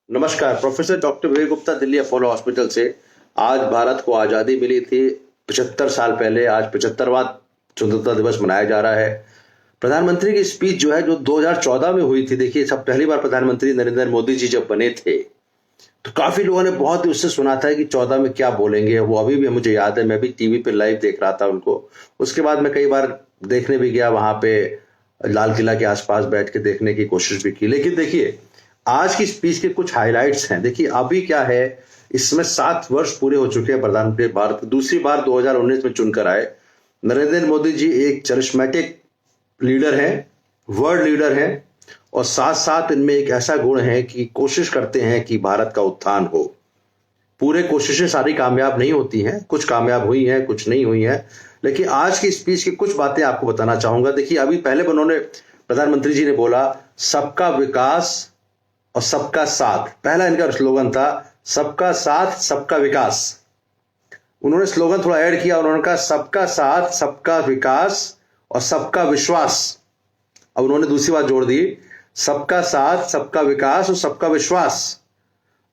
नमस्कार। Professor doctor विवेक Gupta, Delhi Apollo hospital से। आज भारत को आज़ादी मिली थी 75 साल पहले। आज 75वां स्वतंत्रता दिवस मनाया जा रहा है। प्रधानमंत्री की स्पीच जो है, जो 2014 में हुई थी, देखिए सब पहली बार प्रधानमंत्री नरेंद्र मोदी जी जब बने थे तो काफी लोगों ने बहुत ही उससे सुना था कि 14 में क्या बोलेंगे। वो अभी भी मुझे याद है, मैं भी टीवी पे लाइव देख रहा था उनको। उसके बाद मैं कई बार देखने भी गया, वहां पे लाल किला के आसपास बैठ के देखने की कोशिश भी की। लेकिन देखिए, आज की स्पीच के कुछ हाइलाइट्स हैं। देखिए अभी क्या है, इसमें 7 वर्ष पूरे हो चुके हैं प्रधानमंत्री भारत दूसरी बार 2019 में चुनकर आए। नरेंद्र मोदी जी एक चरिस्मेटिक लीडर हैं, वर्ल्ड लीडर हैं, और साथ साथ इनमें एक ऐसा गुण है कि कोशिश करते हैं कि भारत का उत्थान हो। पूरे कोशिशें सारी कामयाब नहीं होती हैं, कुछ कामयाब हुई हैं, कुछ नहीं हुई हैं। लेकिन आज की स्पीच की कुछ बातें आपको बताना चाहूंगा। देखिए अभी पहले उन्होंने, प्रधानमंत्री जी ने बोला सबका विकास और सबका साथ। पहला इनका स्लोगन था सबका साथ सबका विकास। उन्होंने स्लोगन थोड़ा ऐड किया, उन्होंने कहा सबका साथ सबका विकास और सबका विश्वास। अब उन्होंने दूसरी बात जोड़ दी, सबका साथ सबका विकास और सबका विश्वास।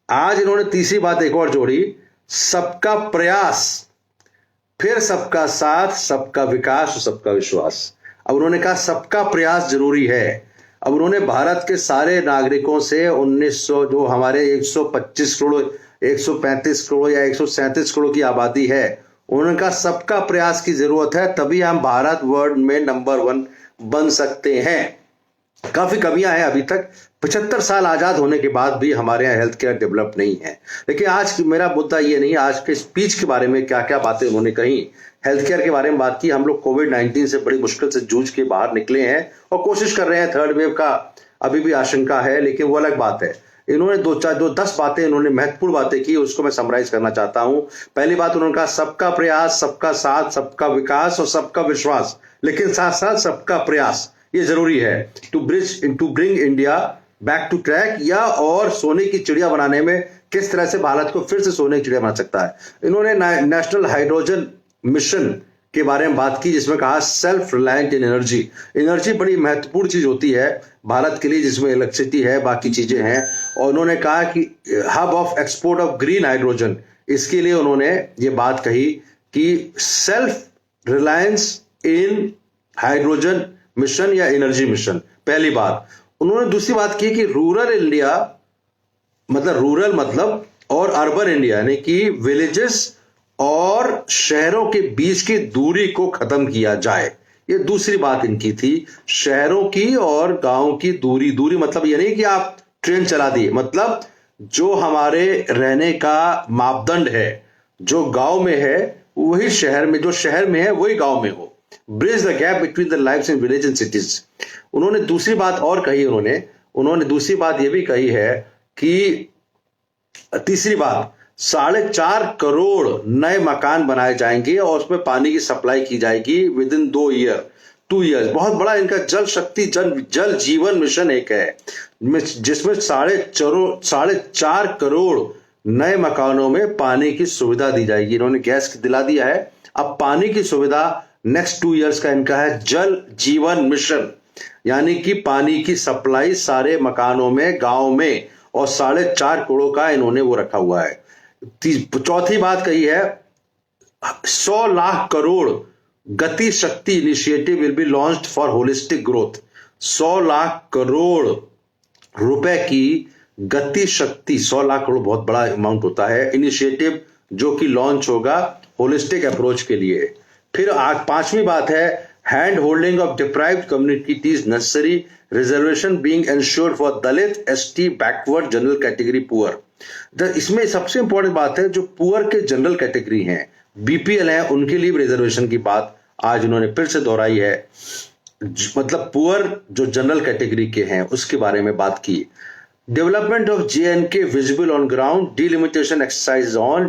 आज इन्होंने तीसरी बात एक और जोड़ी, सबका प्रयास। फिर सबका साथ सबका विकास और सबका विश्वास। अब उन्होंने कहा सबका प्रयास जरूरी है। अब उन्होंने भारत के सारे नागरिकों से 1900 जो हमारे 125 करोड़, 135 करोड़ या 137 करोड़ की आबादी है, उन्होंने कहा सबका प्रयास की जरूरत है, तभी हम भारत वर्ल्ड में नंबर 1 बन सकते हैं। काफी कमियां हैं अभी तक, 75 साल आजाद होने के बाद भी हमारे यहाँ हेल्थ केयर डेवलप नहीं है। लेकिन आज मेरा मुद्दा ये नहीं, आज के स्पीच के बारे में क्या क्या बातें उन्होंने कही। हेल्थ केयर के बारे में बात की। हम लोग कोविड-19 से बड़ी मुश्किल से जूझ के बाहर निकले हैं और कोशिश कर रहे हैं। थर्ड वेव का अभी भी आशंका है, लेकिन वो अलग बात है। इन्होंने 10 बातें, इन्होंने महत्वपूर्ण बातें की, उसको मैं समराइज करना चाहता हूं। पहली बात उन्होंने कहा सबका प्रयास, सबका साथ, सबका विकास और सबका विश्वास। लेकिन साथ साथ सबका प्रयास ये जरूरी है to bring India back to track, या और सोने की चिड़िया बनाने में किस तरह से भारत को फिर से सोने की चिड़िया बना सकता है। इन्होंने नेशनल हाइड्रोजन मिशन के बारे में बात की, जिसमें कहा सेल्फ रिलायंट इन एनर्जी। एनर्जी बड़ी महत्वपूर्ण चीज होती है भारत के लिए, जिसमें इलेक्ट्रिसिटी है, बाकी चीजें हैं। और उन्होंने कहा कि hub of export of green hydrogen, इसके लिए उन्होंने ये बात कही कि सेल्फ रिलायंस इन हाइड्रोजन मिशन या एनर्जी मिशन, पहली बात। उन्होंने दूसरी बात की कि रूरल इंडिया मतलब और अर्बन इंडिया, यानी कि विलेजेस और शहरों के बीच की दूरी को खत्म किया जाए। ये दूसरी बात इनकी थी, शहरों की और गांव की दूरी मतलब ये नहीं कि आप ट्रेन चला दिए, मतलब जो हमारे रहने का मापदंड है, जो गांव में है वही शहर में, जो शहर में है वही गांव में हो। Bridge the gap between the lives in village and cities. उन्होंने दूसरी बात और कही, उन्होंने दूसरी बात यह भी कही है कि तीसरी बात, 4.5 करोड़ नए मकान बनाए जाएंगे और उसमें पानी की सप्लाई की जाएगी विद इन 2 ईयर। बहुत बड़ा इनका जल शक्ति जल जीवन मिशन एक है, जिसमें 4.5 करोड़ नए मकानों में पानी की सुविधा दी जाएगी। इन्होंने गैस दिला दिया है, अब पानी की सुविधा नेक्स्ट 2 ईयर्स का इनका है जल जीवन मिशन, यानी कि पानी की सप्लाई सारे मकानों में, गांव में, और 4.5 करोड़ का इन्होंने वो रखा हुआ है। चौथी बात कही है 100 लाख करोड़ गति शक्ति initiative will be launched for holistic growth. 100 lakh crore रुपए की गति शक्ति, 100 लाख करोड़ बहुत बड़ा अमाउंट होता है, इनिशिएटिव जो कि लॉन्च होगा होलिस्टिक अप्रोच के लिए। फिर पांचवी बात है hand holding of deprived communities necessary reservation being ensured for Dalit, ST, backward, general category, poor. इसमें सबसे इंपॉर्टेंट बात है जो पुअर के जनरल कैटेगरी हैं, बीपीएल हैं, उनके लिए रिजर्वेशन की बात आज उन्होंने फिर से दोहराई है। मतलब पुअर जो जनरल कैटेगरी के हैं उसके बारे में बात की। Development of JNK visible on ground, delimitation exercise on,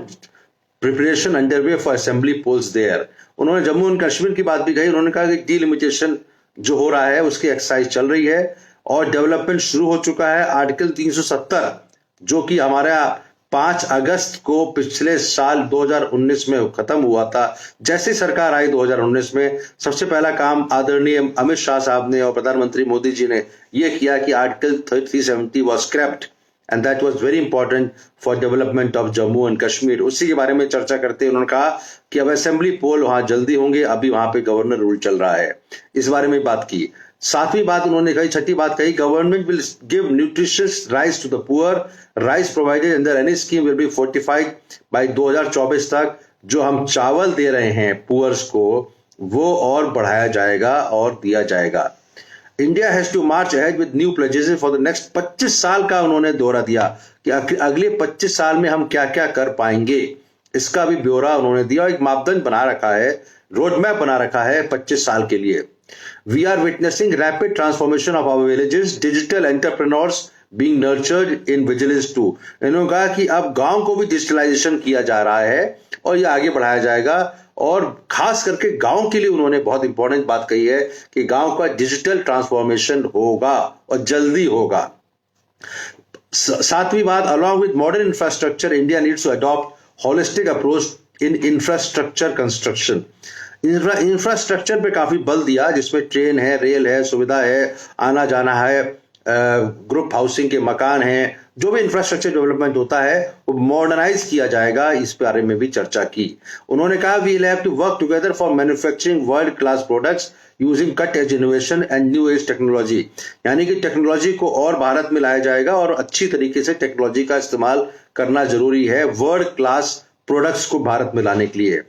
preparation underway for assembly polls there. उन्होंने जम्मू एंड कश्मीर की बात भी कही। उन्होंने कहा कि डिलिमिटेशन जो हो रहा है उसकी एक्सरसाइज चल रही है और डेवलपमेंट शुरू हो चुका है। आर्टिकल 370 जो कि हमारा 5 अगस्त को पिछले साल 2019 में खत्म हुआ था, जैसे सरकार आई 2019 में, सबसे पहला काम आदरणीय अमित शाह साहब ने और प्रधानमंत्री मोदी जी ने यह किया कि article 370 was scraped and that was very important for development of Jammu and Kashmir. उसी के बारे में चर्चा करते हुए उन्होंने कहा कि अब असेंबली पोल वहां जल्दी होंगे, अभी वहां पे गवर्नर रूल चल रहा है, इस बारे में बात की। सातवीं बात उन्होंने कही, छठी बात कही, government will give nutritious rice to the poor, rice provided under any scheme will be fortified by 2024 तक। जो हम चावल दे रहे हैं पुअर्स को वो और बढ़ाया जाएगा और दिया जाएगा। India has to march ahead with new pledges for the next 25 साल का उन्होंने दौरा दिया कि अगले 25 साल में हम क्या क्या कर पाएंगे, इसका भी ब्यौरा उन्होंने दिया। एक मापदंड बना रखा है, रोड मैप बना रखा है 25 साल के लिए। We are witnessing rapid transformation of our villages, digital entrepreneurs being nurtured in vigilance to. इन्होंने कहा कि अब गांव को भी डिजिटलाइजेशन किया जा रहा है और ये आगे बढ़ाया जाएगा। और खास करके गांव के लिए उन्होंने बहुत इंपॉर्टेंट बात कही है कि गांव का डिजिटल ट्रांसफॉर्मेशन होगा और जल्दी होगा। सातवीं बात, along with modern infrastructure India needs to adopt holistic approach in infrastructure construction. Infrastructure पे काफी बल दिया, जिसमें ट्रेन है, रेल है, सुविधा है, आना जाना है, ग्रुप हाउसिंग के मकान हैं, जो भी इंफ्रास्ट्रक्चर डेवलपमेंट होता है वो मॉडर्नाइज किया जाएगा, इस बारे में भी चर्चा की। उन्होंने कहा we will have to work together for manufacturing world class products using cut edge innovation and new age technology. यानी कि टेक्नोलॉजी को और भारत में लाया जाएगा और अच्छी तरीके से टेक्नोलॉजी का इस्तेमाल करना जरूरी है वर्ल्ड क्लास प्रोडक्ट्स को भारत में लाने के लिए।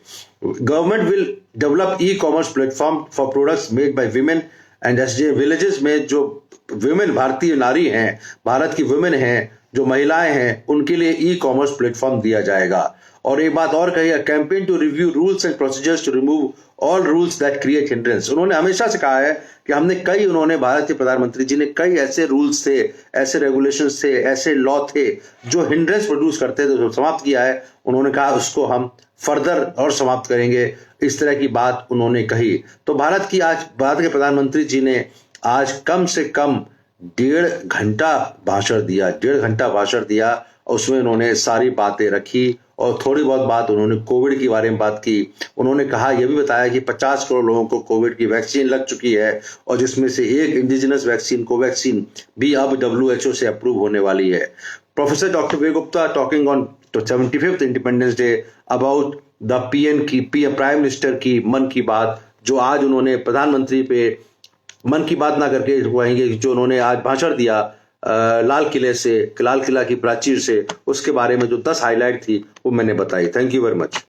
Government will develop e commerce platform for products made by women and SDA villages में जो विमेन भारतीय नारी हैं, भारत की विमेन हैं, जो महिलाएं हैं, उनके लिए ई कॉमर्स प्लेटफॉर्म दिया जाएगा। और एक बात और कही, campaign to review rules and procedures to remove all rules that create hindrance. उन्होंने हमेशा से कहा है कि उन्होंने भारत के प्रधानमंत्री जी ने कई ऐसे रूल्स थे, ऐसे रेगुलेशंस थे, ऐसे लॉ थे जो हिंड्रेंस प्रोड्यूस करते थे, जो समाप्त किया है। उन्होंने कहा उसको हम फर्दर और समाप्त करेंगे, इस तरह की बात उन्होंने कही। तो भारत के प्रधानमंत्री जी ने आज कम से कम 1.5 घंटा भाषण दिया और उसमें उन्होंने सारी बातें रखी और थोड़ी बहुत बात उन्होंने कोविड के बारे में बात की। उन्होंने कहा, यह भी बताया कि 50 करोड़ लोगों को कोविड की वैक्सीन लग चुकी है और जिसमें से एक इंडिजिनस वैक्सीन कोवैक्सीन भी अब WHO से अप्रूव होने वाली है। Professor doctor Vivek Gupta talking on 75th independence day about the prime minister की मन की बात, जो आज उन्होंने प्रधानमंत्री पे मन की बात ना करके कहेंगे, जो उन्होंने आज भाषण दिया लाल किला की प्राचीर से, उसके बारे में जो 10 हाईलाइट थी वो मैंने बताई। Thank you very much.